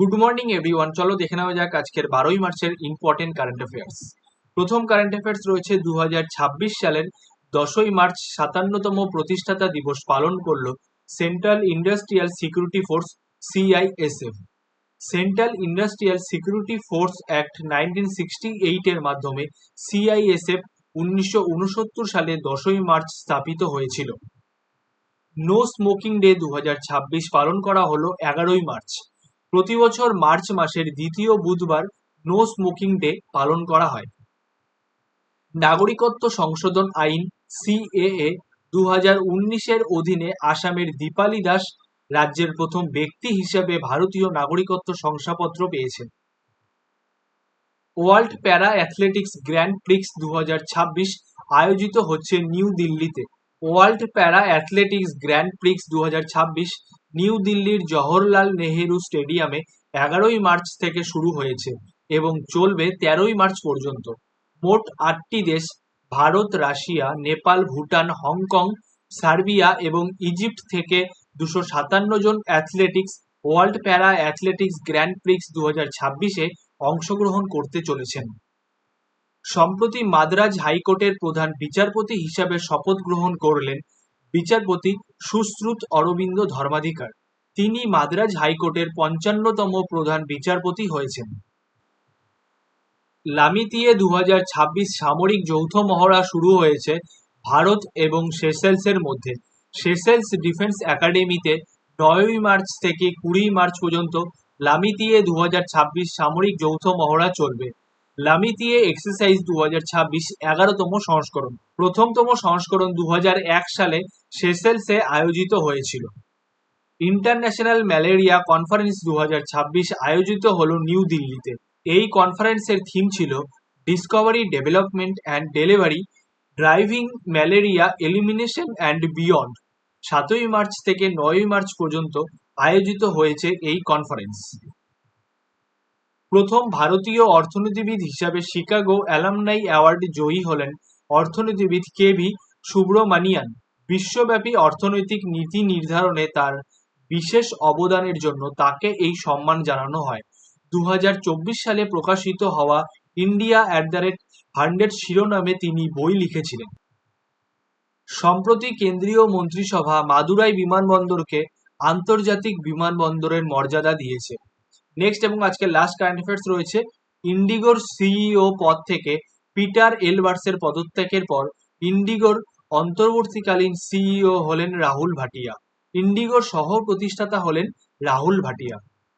Good morning everyone, চলো দেখে নেওয়া যাক আজকের 12ই মার্চের ইম্পর্টেন্ট কারেন্ট অ্যাফেয়ার্স। প্রথম কারেন্ট অ্যাফেয়ার্স রয়েছে 2026 সালের 10ই মার্চ 57তম প্রতিষ্ঠাতা দিবস পালন করল central industrial security force CISF. Central industrial security force act 1968 এর মাধ্যমে সিআইএসএফ 1969 সালে 10ই মার্চ স্থাপিত হয়েছিল। নো স্মোকিং ডে 2026 পালন করা হলো 11ই মার্চ। প্রতি বছর মার্চ মাসের দ্বিতীয় বুধবার নো স্মোকিং ডে পালন করা হয়। নাগরিকত্ব সংশোধন আইন সিএএ 2019-এর অধীনে আসামের দীপালি দাস রাজ্যের প্রথম ব্যক্তি হিসেবে ভারতীয় নাগরিকত্ব শংসাপত্র পেয়েছেন। World para athletics grand Prix 2026 আয়োজিত হচ্ছে নিউ দিল্লিতে। World para athletics grand Prix 2026 new দিল্লির জওহরলাল নেহেরু স্টেডিয়ামে 11ই মার্চ থেকে শুরু হয়েছে এবং চলবে 13ই মার্চ পর্যন্ত। মোট 8টি দেশ Bharat, Russia, Nepal, Bhutan, Hong Kong, Serbia এবং ইজিপ্ট থেকে 257 জন athletics world para athletics grand prix 2026-এ অংশগ্রহণ করতে চলেছেন। সম্প্রতি মাদ্রাজ হাইকোর্টের প্রধান বিচারপতি হিসাবে শপথ গ্রহণ করলেন বিচারপতি সুশ্রুত অরবিন্দ ধর্মাধিকার। তিনি মাদ্রাজ হাইকোর্টের 55তম প্রধান বিচারপতি হয়েছেন। লামিতিয়ে 2026 সামরিক যৌথ মহড়া শুরু হয়েছে ভারত এবং সেশেলসের মধ্যে। সেশেলস ডিফেন্স একাডেমিতে 9ই মার্চ থেকে 20 মার্চ পর্যন্ত লামিতিয়ে 2026 সামরিক যৌথ মহড়া চলবে। লামিতিয়ে এক্সারসাইজ 2026 11তম সংস্করণ। প্রথমতম সংস্করণ 2001 সালে সেশেলসে আয়োজিত হয়েছিল। ইন্টারন্যাশনাল ম্যালেরিয়া কনফারেন্স 2026 আয়োজিত হলো নিউ দিল্লিতে। এই কনফারেন্সের থিম ছিল discovery, development and delivery, driving malaria elimination and beyond. 7ই মার্চ থেকে 9ই মার্চ পর্যন্ত আয়োজিত হয়েছে এই কনফারেন্স। প্রথম ভারতীয় অর্থনীতিবিদ হিসাবে শিকাগো অ্যালামনাই অ্যাওয়ার্ড জয়ী হলেন অর্থনীতিবিদ কেভি সুব্রমানিয়ান। বিশ্বব্যাপী অর্থনৈতিক নীতি নির্ধারণে তার বিশেষ অবদানের জন্য তাকে এই সম্মান জানানো হয়। 2024 সালে প্রকাশিত হওয়া ইন্ডিয়া @100 শিরোনামে তিনি বই লিখেছিলেন। সম্প্রতি কেন্দ্রীয় মন্ত্রিসভা মাদুরাই বিমানবন্দরকে আন্তর্জাতিক বিমানবন্দরের মর্যাদা দিয়েছে। নেক্সট এবং আজকে লাস্ট কারেন্ট অ্যাফেয়ার্স রয়েছে ইন্ডিগোর সিইও পদ থেকে পিটার এলবার্সের পদত্যাগের পর ইন্ডিগোর অন্তর্বর্তীকালীন সিইও হলেন রাহুল ভাটিয়া। ইন্ডিগোর সহ প্রতিষ্ঠাতা হলেন রাহুল ভাটিয়া।